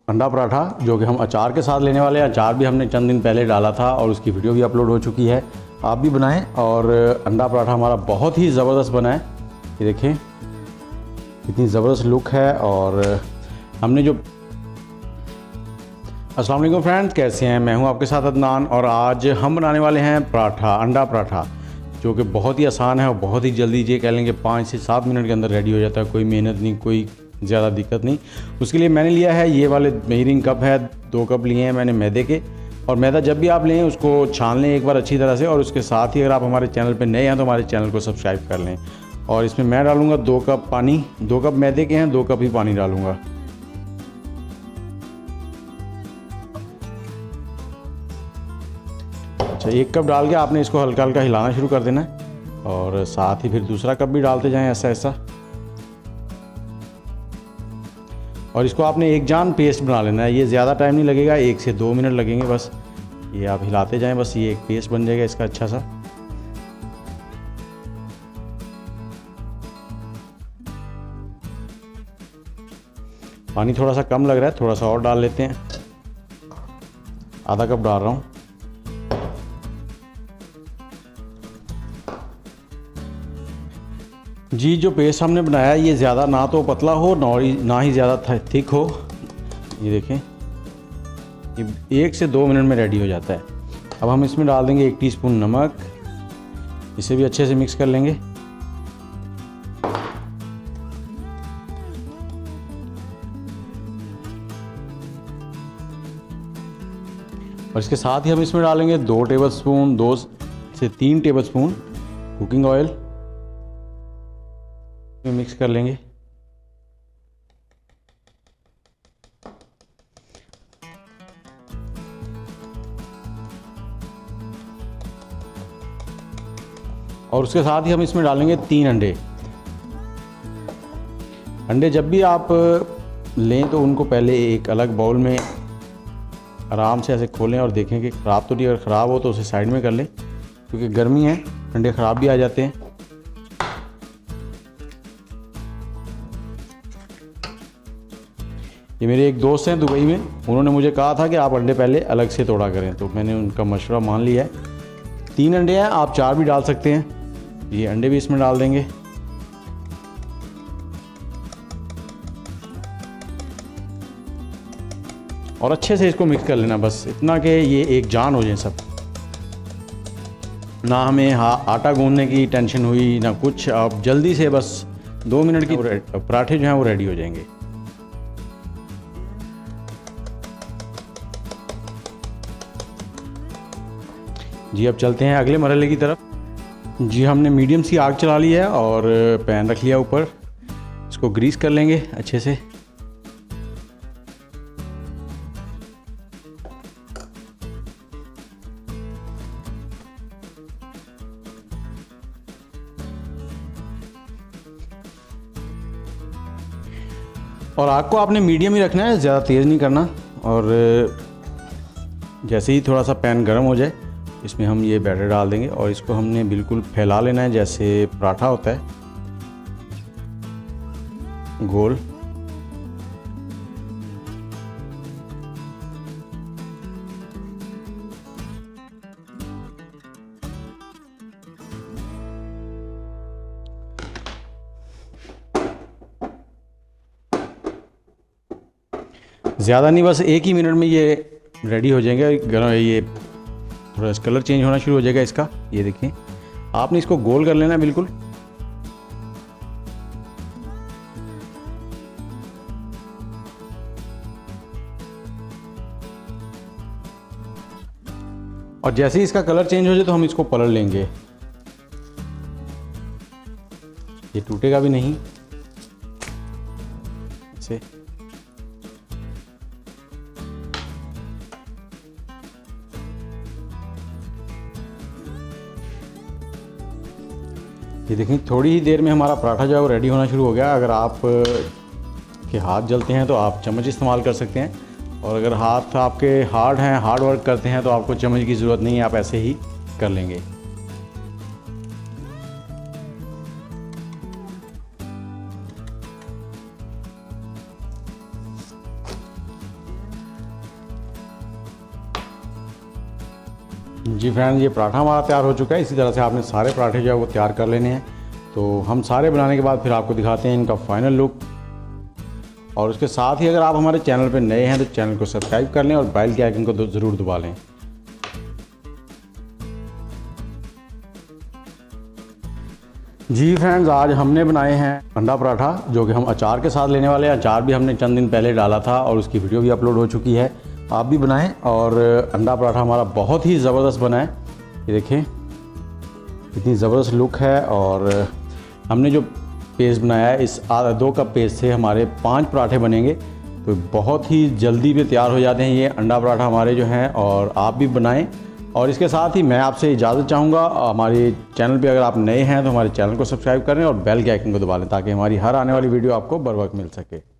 अंडा पराठा जो कि हम अचार के साथ लेने वाले हैं। अचार भी हमने चंद दिन पहले डाला था और उसकी वीडियो भी अपलोड हो चुकी है, आप भी बनाएं। और अंडा पराठा हमारा बहुत ही ज़बरदस्त बना है, ये देखें कितनी ज़बरदस्त लुक है। और हमने जो अस्सलाम वालेकुम फ्रेंड्स, कैसे हैं? मैं हूं आपके साथ अदनान और आज हम बनाने वाले हैं पराठा, अंडा पराठा, जो कि बहुत ही आसान है और बहुत ही जल्दी, ये कह लेंगे 5 से 7 मिनट के अंदर रेडी हो जाता है। कोई मेहनत नहीं, कोई ज़्यादा दिक्कत नहीं। उसके लिए मैंने लिया है ये वाले मेजरिंग कप है, 2 कप लिए हैं मैंने मैदे के। और मैदा जब भी आप लें उसको छान लें एक बार अच्छी तरह से। और उसके साथ ही अगर आप हमारे चैनल पर नए हैं तो हमारे चैनल को सब्सक्राइब कर लें। और इसमें मैं डालूँगा 2 कप पानी, 2 कप मैदे के हैं, 2 कप ही पानी डालूँगा। अच्छा, 1 कप डाल के आपने इसको हल्का हल्का हिलाना शुरू कर देना है और साथ ही फिर दूसरा कप भी डालते जाएं ऐसा ऐसा। और इसको आपने एक जान पेस्ट बना लेना है। ये ज़्यादा टाइम नहीं लगेगा, 1 से 2 मिनट लगेंगे बस। ये आप हिलाते जाएं, बस ये एक पेस्ट बन जाएगा इसका अच्छा सा। पानी थोड़ा सा कम लग रहा है, थोड़ा सा और डाल लेते हैं। आधा कप डाल रहा हूँ। जी, जो पेस्ट हमने बनाया है ये ज़्यादा ना तो पतला हो ना ही ज़्यादा थिक हो। ये देखें, ये 1 से 2 मिनट में रेडी हो जाता है। अब हम इसमें डाल देंगे 1 टीस्पून नमक, इसे भी अच्छे से मिक्स कर लेंगे। और इसके साथ ही हम इसमें डालेंगे 2 टेबलस्पून, 2 से 3 टेबलस्पून कुकिंग ऑयल, मिक्स कर लेंगे। और उसके साथ ही हम इसमें डालेंगे 3 अंडे। अंडे जब भी आप लें तो उनको पहले एक अलग बाउल में आराम से ऐसे खोलें और देखें कि ख़राब तो नहीं। अगर ख़राब हो तो उसे साइड में कर लें, क्योंकि गर्मी है, अंडे ख़राब भी आ जाते हैं। ये मेरे एक दोस्त हैं दुबई में, उन्होंने मुझे कहा था कि आप अंडे पहले अलग से तोड़ा करें, तो मैंने उनका मशवरा मान लिया है। 3 अंडे हैं, आप 4 भी डाल सकते हैं। ये अंडे भी इसमें डाल देंगे। और अच्छे से इसको मिक्स कर लेना, बस इतना कि ये एक जान हो जाए सब। ना हमें आटा गूंदने की टेंशन हुई ना कुछ। अब जल्दी से बस 2 मिनट की पराठे जो हैं वो रेडी हो जाएंगे। जी, अब चलते हैं अगले मरहले की तरफ। जी, हमने मीडियम सी आग चला ली है और पैन रख लिया ऊपर। इसको ग्रीस कर लेंगे अच्छे से। और आग को आपने मीडियम ही रखना है, ज़्यादा तेज़ नहीं करना। और जैसे ही थोड़ा सा पैन गर्म हो जाए इसमें हम ये बैटर डाल देंगे और इसको हमने बिल्कुल फैला लेना है जैसे पराठा होता है, गोल। ज़्यादा नहीं, बस 1 ही मिनट में ये रेडी हो जाएंगे। गरम ये थोड़ा कलर चेंज होना शुरू हो जाएगा इसका। ये देखें, आपने इसको गोल कर लेना है बिल्कुल। और जैसे ही इसका कलर चेंज हो जाए तो हम इसको पलट लेंगे। ये टूटेगा भी नहीं ऐसे। ये देखें, थोड़ी ही देर में हमारा पराठा जो है वो रेडी होना शुरू हो गया। अगर आप के हाथ जलते हैं तो आप चम्मच इस्तेमाल कर सकते हैं, और अगर हाथ आपके हार्ड हैं, हार्ड वर्क करते हैं, तो आपको चम्मच की ज़रूरत नहीं है, आप ऐसे ही कर लेंगे। जी फ्रेंड्स, ये पराठा हमारा तैयार हो चुका है। इसी तरह से आपने सारे पराठे जो है वो तैयार कर लेने हैं। तो हम सारे बनाने के बाद फिर आपको दिखाते हैं इनका फाइनल लुक। और उसके साथ ही अगर आप हमारे चैनल पर नए हैं तो चैनल को सब्सक्राइब कर लें और बेल के आइकन को ज़रूर दबा लें। जी फ्रेंड्स, आज हमने बनाए हैं अंडा पराठा, जो कि हम अचार के साथ लेने वाले हैं। अचार भी हमने चंद दिन पहले डाला था और उसकी वीडियो भी अपलोड हो चुकी है, आप भी बनाएं। और अंडा पराठा हमारा बहुत ही ज़बरदस्त बना है। ये देखें इतनी ज़बरदस्त लुक है। और हमने जो पेस्ट बनाया है, इस 2 कप पेस्ट से हमारे 5 पराठे बनेंगे। तो बहुत ही जल्दी पे तैयार हो जाते हैं ये अंडा पराठा हमारे जो हैं, और आप भी बनाएं। और इसके साथ ही मैं आपसे इजाज़त चाहूँगा, हमारे चैनल पे अगर आप नए हैं तो हमारे चैनल को सब्सक्राइब करें और बेल के आइकन को दबा लें, ताकि हमारी हर आने वाली वीडियो आपको बर वक्त मिल सके।